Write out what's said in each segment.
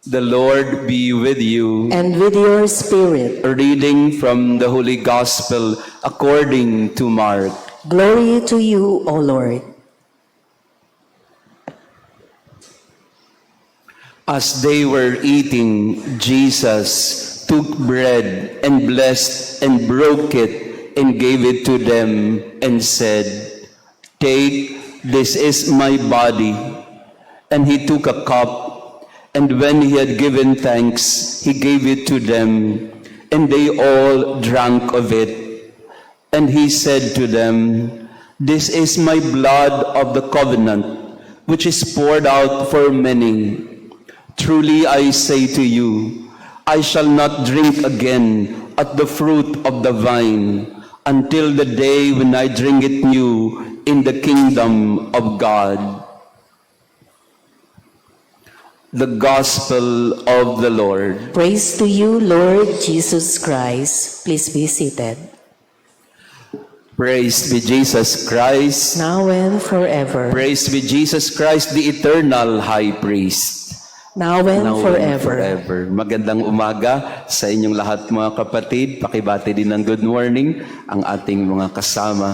The Lord be with you. And with your spirit. A reading from the Holy Gospel according to Mark. Glory to you, O Lord. As they were eating, Jesus took bread and blessed and broke it and gave it to them and said, "Take, this is my body." And he took a cup, and when he had given thanks, he gave it to them, and they all drank of it. And he said to them, "This is my blood of the covenant, which is poured out for many. Truly I say to you, I shall not drink again at the fruit of the vine until the day when I drink it new in the kingdom of God." The Gospel of the Lord. Praise to you, Lord Jesus Christ. Please be seated. Praise be Jesus Christ. Now and forever. Praise be Jesus Christ, the eternal high priest. Now and Now and forever. forever. Magandang umaga sa inyong lahat mga kapatid. Pakibati din ng good morning ang ating mga kasama.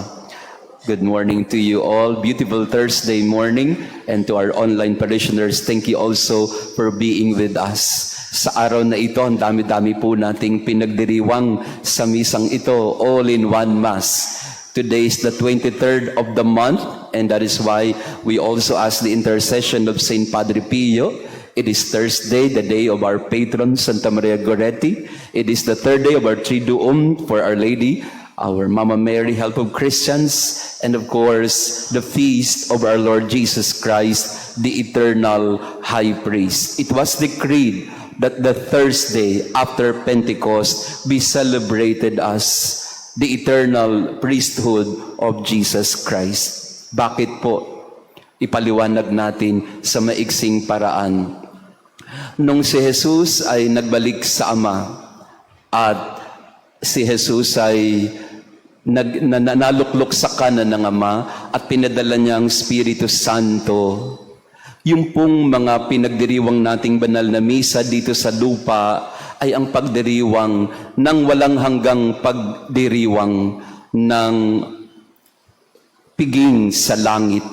Good morning to you all. Beautiful Thursday morning. And to our online parishioners, thank you also for being with us. Sa araw na ito, ang dami-dami po nating pinagdiriwang sa misang ito, all in one Mass. Today is the 23rd of the month, and that is why we also ask the intercession of Saint Padre Pio. It is Thursday, the day of our patron, Santa Maria Goretti. It is the third day of our Triduum for Our Lady, our Mama Mary, Help of Christians, and of course, the feast of our Lord Jesus Christ, the eternal high priest. It was decreed that the Thursday after Pentecost be celebrated as the eternal priesthood of Jesus Christ. Bakit po? Ipaliwanag natin sa maiksing paraan. Nung si Jesus ay nagbalik sa Ama at si Jesus ay naluklok sa kanan ng Ama at pinadala niya ang Espiritu Santo, yung pong mga pinagdiriwang nating banal na misa dito sa lupa ay ang pagdiriwang ng walang hanggang pagdiriwang ng piging sa langit.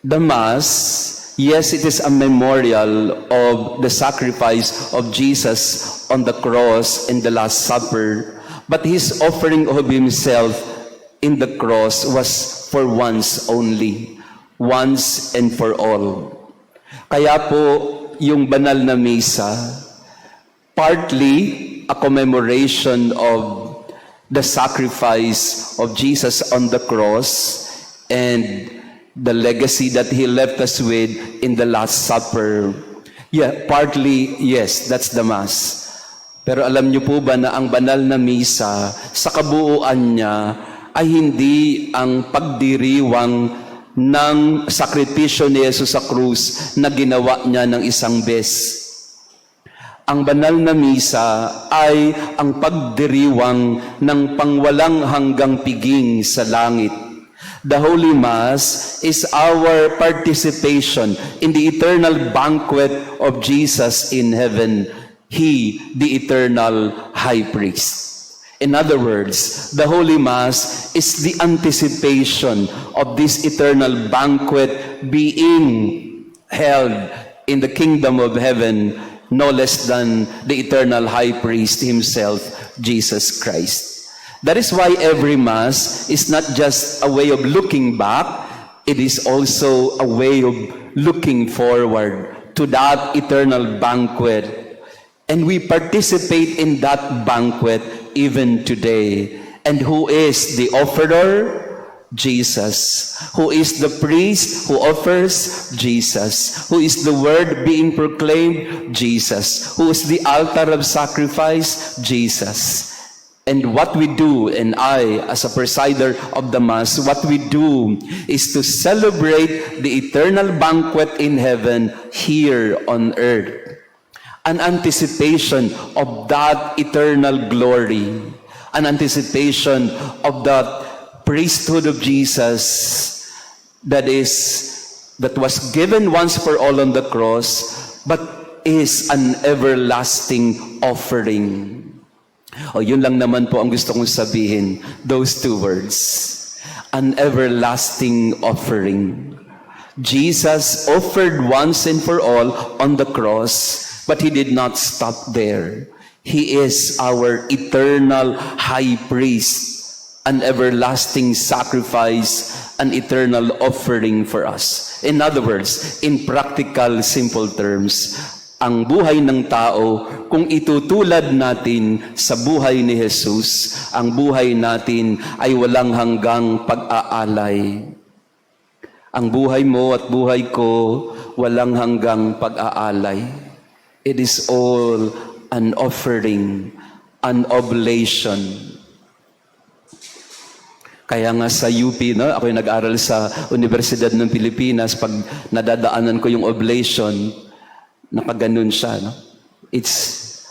The Mass, yes, it is a memorial of the sacrifice of Jesus on the cross in the Last Supper, but His offering of Himself in the cross was for once only, once and for all. Kaya po, yung banal na misa, partly a commemoration of the sacrifice of Jesus on the cross and the legacy that He left us with in the Last Supper. Yeah, partly, yes, that's the Mass. Pero alam niyo po ba na ang banal na misa, sa kabuuan niya, ay hindi ang pagdiriwang ng sakripisyo ni Jesus sa krus na ginawa niya ng isang beses. Ang banal na misa ay ang pagdiriwang ng pangwalang hanggang piging sa langit. The Holy Mass is our participation in the eternal banquet of Jesus in heaven, He, the eternal high priest. In other words, the Holy Mass is the anticipation of this eternal banquet being held in the kingdom of heaven, no less than the eternal high priest himself, Jesus Christ. That is why every Mass is not just a way of looking back, it is also a way of looking forward to that eternal banquet. And we participate in that banquet even today. And who is the offerer? Jesus. Who is the priest who offers? Jesus. Who is the word being proclaimed? Jesus. Who is the altar of sacrifice? Jesus. And what we do, and I, as a presider of the Mass, what we do is to celebrate the eternal banquet in heaven here on earth. An anticipation of that eternal glory. An anticipation of that priesthood of Jesus that was given once for all on the cross, but is an everlasting offering. O yun lang naman po ang gusto kong sabihin, those two words. An everlasting offering. Jesus offered once and for all on the cross, but he did not stop there. He is our eternal high priest, an everlasting sacrifice, an eternal offering for us. In other words, in practical, simple terms, ang buhay ng tao, kung itutulad natin sa buhay ni Jesus, ang buhay natin ay walang hanggang pag-aalay. Ang buhay mo at buhay ko, walang hanggang pag-aalay. It is all an offering, an oblation. Kaya nga sa UP, no, ako yung nag-aral sa Universidad ng Pilipinas, pag nadadaanan ko yung oblation, nakaganon siya. No? It's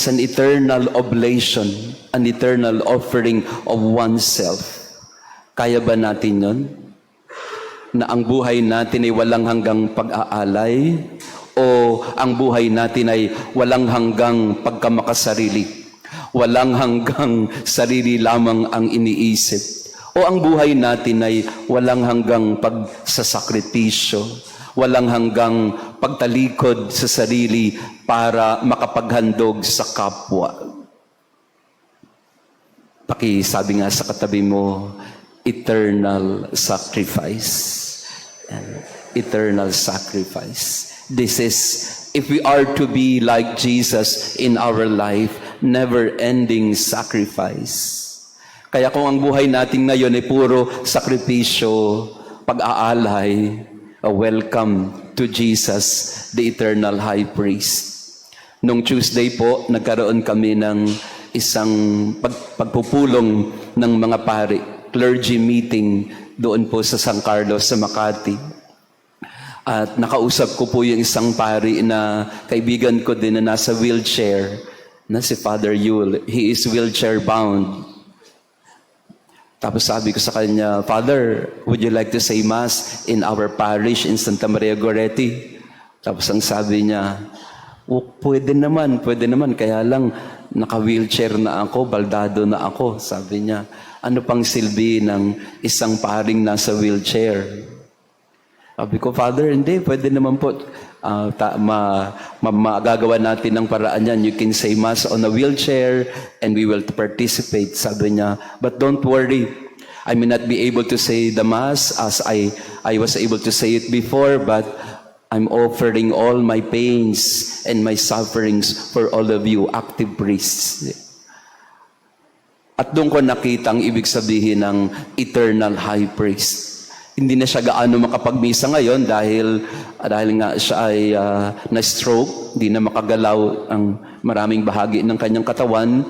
an eternal oblation, an eternal offering of oneself. Kaya ba natin yun? Na ang buhay natin ay walang hanggang pag-aalay, o ang buhay natin ay walang hanggang pagkamakasarili, walang hanggang sarili lamang ang iniisip, o ang buhay natin ay walang hanggang pagsasakripisyo, walang hanggang pagtalikod sa sarili para makapaghandog sa kapwa. Pakisabi nga sa katabi mo, eternal sacrifice. Eternal sacrifice. This is, if we are to be like Jesus in our life, never-ending sacrifice. Kaya kung ang buhay natin ngayon ay puro sakripisyo, pag-aalay, welcome to Jesus, the eternal high priest. Nung Tuesday po, nagkaroon kami ng isang pagpupulong ng mga pari, clergy meeting doon po sa San Carlos sa Makati. At nakausap ko po yung isang pari na kaibigan ko din na nasa wheelchair, na si Father Yul. He is wheelchair bound. Tapos sabi ko sa kanya, Father, would you like to say Mass in our parish in Santa Maria Goretti? Tapos ang sabi niya, pwede naman, kaya lang naka-wheelchair na ako, baldado na ako. Sabi niya, ano pang silbi ng isang paring nasa wheelchair? Sabi ko, Father, hindi, pwede naman po. Magagawa natin ng paraan yan. You can say Mass on a wheelchair and we will participate. Sabi niya, but don't worry. I may not be able to say the Mass as I was able to say it before, but I'm offering all my pains and my sufferings for all of you, active priests. At doon ko nakita ang ibig sabihin ng eternal high priest. Hindi na siya gaano makapagmisa ngayon dahil nga siya ay na-stroke, hindi na makagalaw ang maraming bahagi ng kanyang katawan.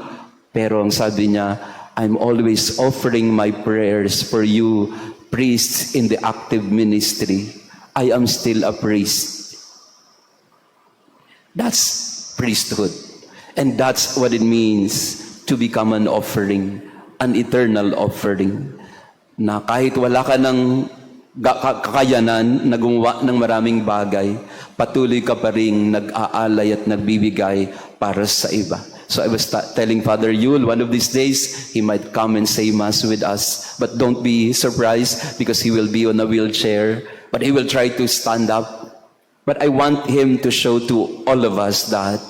Pero ang sabi niya, I'm always offering my prayers for you, priests in the active ministry. I am still a priest. That's priesthood. And that's what it means to become an offering, an eternal offering. Na kahit wala ka ng kakayanan na gumawa ng maraming bagay, patuloy ka pa rin nag-aalay at nagbibigay para sa iba. So I was telling Father Yul, one of these days, he might come and say Mass with us. But don't be surprised because he will be on a wheelchair. But he will try to stand up. But I want him to show to all of us that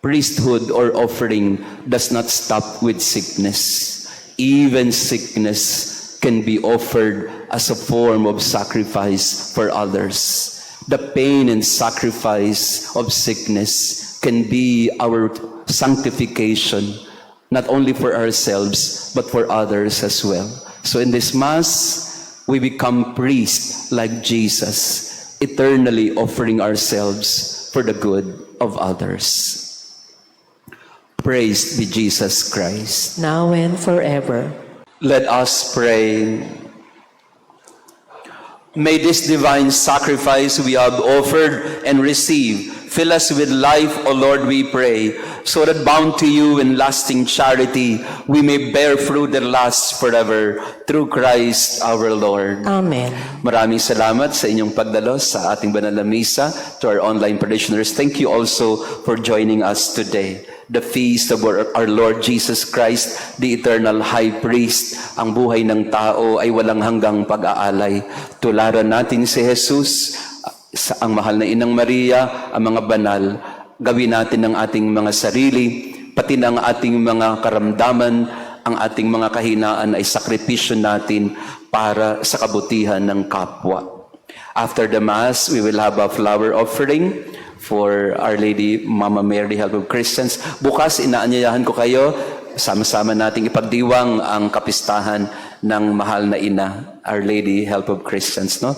priesthood or offering does not stop with sickness. Even sickness can be offered as a form of sacrifice for others. The pain and sacrifice of sickness can be our sanctification, not only for ourselves, but for others as well. So in this Mass, we become priests like Jesus, eternally offering ourselves for the good of others. Praised be Jesus Christ. now and forever. Let us pray. May this divine sacrifice we have offered and received Fill us with life, O Lord, we pray, so that bound to you in lasting charity, we may bear fruit that lasts forever, through Christ our Lord. Amen. Maraming salamat sa inyong pagdalo sa ating banal na misa. To our online parishioners, thank you also for joining us today. The feast of our Lord Jesus Christ, the eternal high priest. Ang buhay ng tao ay walang hanggang pag-aalay. Tularan natin si Jesus, ang mahal na Inang Maria, ang mga banal. Gawin natin ang ating mga sarili, pati ng ating mga karamdaman, ang ating mga kahinaan ay sakripisyo natin para sa kabutihan ng kapwa. After the Mass, we will have a flower offering for Our Lady Mama Mary, Help of Christians. Bukas, inaanyayahan ko kayo, sama-sama nating ipagdiwang ang kapistahan ng mahal na ina, Our Lady, Help of Christians. No?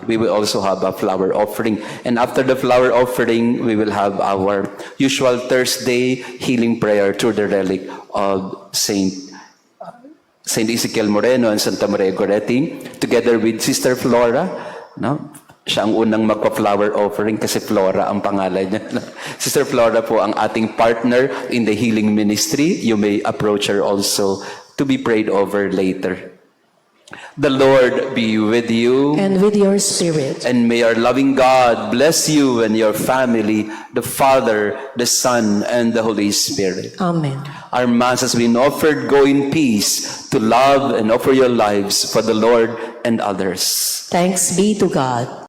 We will also have a flower offering. And after the flower offering, we will have our usual Thursday healing prayer through the relic of Saint Ezekiel Moreno and Santa Maria Goretti, together with Sister Flora. No? Siya ang unang magpa-flower offering kasi Flora ang pangalan niya. Sister Flora po ang ating partner in the healing ministry. You may approach her also to be prayed over later. The Lord be with you. And with your spirit. And may our loving God bless you and your family, the Father, the Son, and the Holy Spirit. Amen. Our Mass has been offered. Go in peace to love and offer your lives for the Lord and others. Thanks be to God.